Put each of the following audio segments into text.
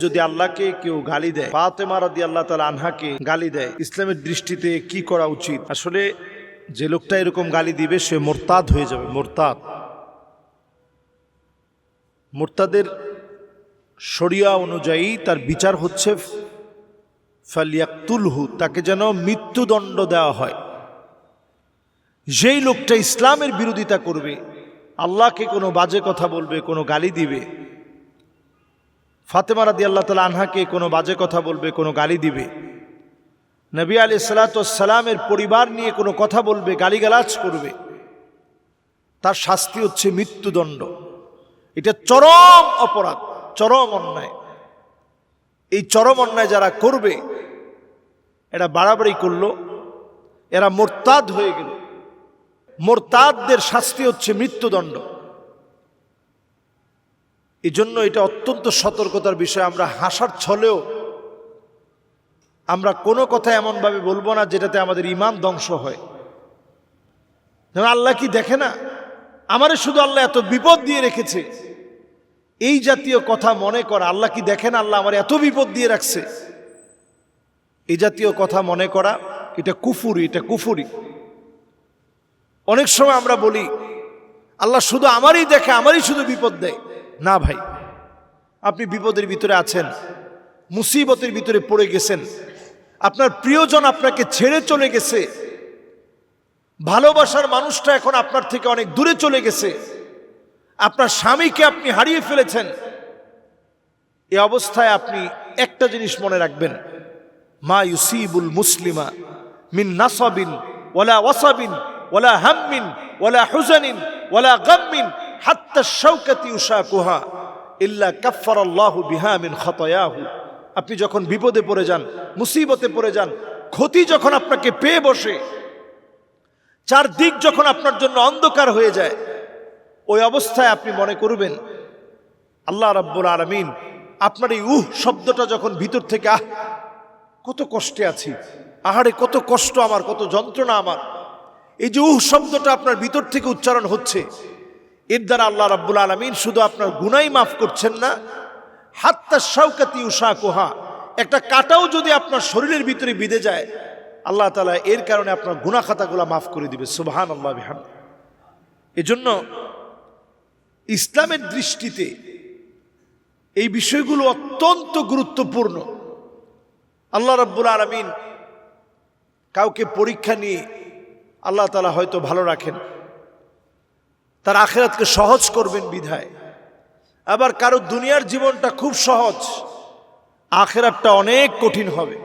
যদি আল্লাহকে কেউ গালি দেয়, ফাতেমা রাদিয়াল্লাহু তাআলা আনহাকে গালি দেয়, ইসলামের দৃষ্টিতে কি করা উচিত? আসলে যে লোকটা এরকম গালি দিবে সে মুরতাদ হয়ে যাবে। মুরতাদের শরিয়া অনুযায়ী তার বিচার হচ্ছে ফালিয়াকতুলহু, তাকে যেন মৃত্যুদণ্ড দেওয়া হয়। যেই লোকটা ইসলামের বিরোধিতা করবে, আল্লাহকে কোনো বাজে কথা বলবে, কোনো গালি দিবে, ফাতেমা রাদিয়াল্লাহু তাআলা আনহাকে কোনো বাজে কথা বলবে, কোনো গালি দিবে, নবী আলাইহিস সালাতু ওয়াস সালামের পরিবার নিয়ে কোনো কথা বলবে, গালিগালাজ করবে, তার শাস্তি হচ্ছে মৃত্যুদণ্ড। এটা চরম অপরাধ, চরম অন্যায়। এই চরম অন্যায় যারা করবে, এরা বাড়াবাড়ি করলো, এরা মুরতাদ হয়ে গেল। মুরতাদদের শাস্তি হচ্ছে মৃত্যুদণ্ড। এই জন্য এটা অত্যন্ত সতর্কতার বিষয়। আমরা হাসার ছলেও আমরা কোনো কথা এমনভাবে বলবো না যেটাতে আমাদের ঈমান ধ্বংস হয়। আল্লাহ কি দেখে না? আমারে শুধু আল্লাহ এত বিপদ দিয়ে রেখেছে, এই জাতীয় কথা মনে করা, আল্লাহ কি দেখেন আল্লাহ আমার এত বিপদ দিয়ে রাখছে, এই জাতীয় কথা মনে করা, এটা কুফুরি। অনেক সময় আমরা বলি আল্লাহ শুধু আমারই দেখে, আমারই শুধু বিপদ দেয়। না ভাই, আপনি বিপদের ভিতরে আছেন, মুসিবতের ভিতরে পড়ে গেছেন, আপনার প্রিয়জন আপনাকে ছেড়ে চলে গেছে, ভালোবাসার মানুষটা এখন আপনার থেকে অনেক দূরে চলে গেছে, আপনার স্বামীকে আপনি হারিয়ে ফেলেছেন। এই অবস্থায় আপনি একটা জিনিস মনে রাখবেন, মা ইউসিবুল মুসলিমা মিন নাসাবিন ওয়ালা ওয়াসাবিন ওয়ালা হাম্মিন ওয়ালা হুজানিন ওয়ালা গাম্মিন হাত্তা শাওকাতি ইউশাকুহা ইল্লা কাফফারাল্লাহু বিহা মিন খাতায়াহু। আপনি যখন বিপদে পড়ে যান, মুসিবতে পড়ে যান, ক্ষতি যখন আপনাকে পেয়ে বসে, চারদিক যখন আপনার জন্য অন্ধকার হয়ে যায়, ওই অবস্থায় আপনি মনে করবেন আল্লাহ রাব্বুল আলামিন আপনার এই শব্দটা যখন ভিতর থেকে কত কষ্টে আছি, আহারে কত কষ্ট আমার, কত যন্ত্রণা আমার, এই যে শব্দটা আপনার ভিতর থেকে উচ্চারণ হচ্ছে, এর দ্বারা আল্লাহ রাব্বুল আলামিন শুধু আপনার গুনাহ মাফ করছেন না, হাত্তা শাওকাতি ইউশাকুহা, একটা কাঁটাও যদি আপনার শরীরের ভিতরে বিঁধে যায়, আল্লাহ তাআলা এর কারণে আপনার গুনাহ খাতাগুলো মাফ করে দিবে। সুবহানাল্লাহ বিহামদিহি। এজন্য ইসলামের দৃষ্টিতে এই বিষয়গুলো অত্যন্ত গুরুত্বপূর্ণ। আল্লাহ রাব্বুল আলামিন কাউকে পরীক্ষা নিয়ে আল্লাহ তাআলা হয়তো ভালো রাখেন, তার আখিরাতকে সহজ করবেন বিধায়। আবার কারো দুনিয়ার জীবনটা খুব সহজ, আখিরাতটা অনেক কঠিন হবে।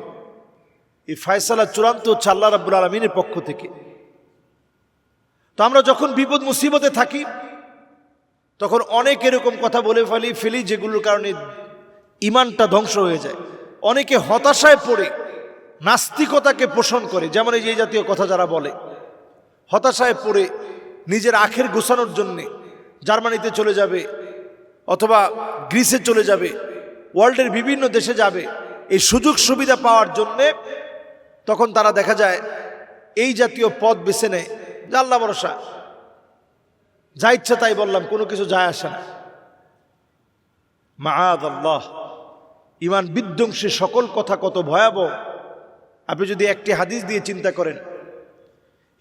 এই ফয়সালা চূড়ান্ত হচ্ছে আল্লাহ রাব্বুল আলামিনের পক্ষ থেকে। তো আমরা যখন বিপদ মুসিবতে থাকি, তখন অনেক এরকম কথা বলে ফেলি যেগুলোর কারণে ঈমানটা ধ্বংস হয়ে যায়। অনেকে হতাশায় পড়ে নাস্তিকতাকে পোষণ করে, যেমন এই জাতীয় কথা যারা বলে, হতাশায় পড়ে নিজের আখের গোছানোর জন্যে জার্মানিতে চলে যাবে অথবা গ্রিসে চলে যাবে, ওয়ার্ল্ডের বিভিন্ন দেশে যাবে এই সুযোগ সুবিধা পাওয়ার জন্যে। তখন তারা দেখা যায় এই জাতীয় পথ বেছে নেয় যে আল্লাহ ভরসা, যা ইচ্ছা তাই বললাম, কোনো কিছু যায় আসে না। মাআযাল্লাহ, ঈমান বিধ্বংসী সকল কথা কত ভয়াবহ। আপনি যদি একটি হাদিস দিয়ে চিন্তা করেন,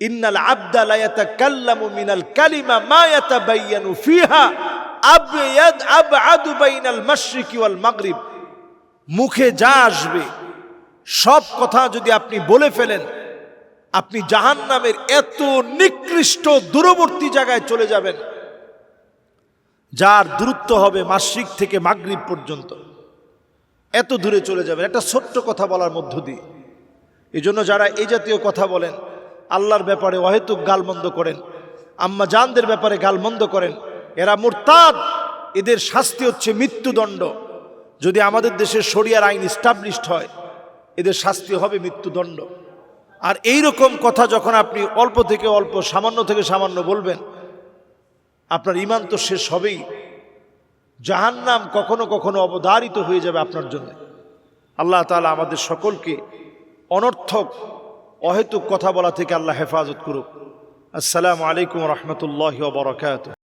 ইন্নাল আবদা লা ইয়াতাকাল্লামু মিনাল কালিমা মা ইয়াতাবায়ানু ফিহা আবআদু বাইনাল মাশরিকি ওয়াল মাগরিব। মুখে যা আসবে সব কথা যদি আপনি বলে ফেলেন, আপনি জাহান্নামের এত নিকৃষ্ট দূরবর্তী জায়গায় চলে যাবেন, যার দূরত্ব হবে মাশরিক থেকে মাগরিব পর্যন্ত, এত দূরে চলে যাবেন একটা ছোট্ট কথা বলার মধ্য দিয়ে। এই জন্য যারা এই জাতীয় কথা বলেন, আল্লাহর ব্যাপারে অহেতুক গালমন্দ করেন, আম্মা জানদের ব্যাপারে গালমন্দ করেন, এরা মুরতাদ, এদের শাস্তি হচ্ছে মৃত্যুদণ্ড। যদি আমাদের দেশে শরিয়ার আইন এস্টাবলিশড হয়, এদের শাস্তি হবে মৃত্যুদণ্ড। আর এই রকম কথা যখন আপনি অল্প থেকে অল্প, সামান্য থেকে সামান্য বলবেন, আপনার ঈমান তো শেষ হবেই। জাহান্নাম কখনো কখনো অবধারিত হয়ে যাবে আপনার জন্য। আল্লাহ তাআলা আমাদের সকলকে অনর্থক অহেতুক কথা বলা থেকে আল্লাহ হেফাজত করুক। আসসালামু আলাইকুম ওয়া রাহমাতুল্লাহি ওয়া বারাকাতুহু।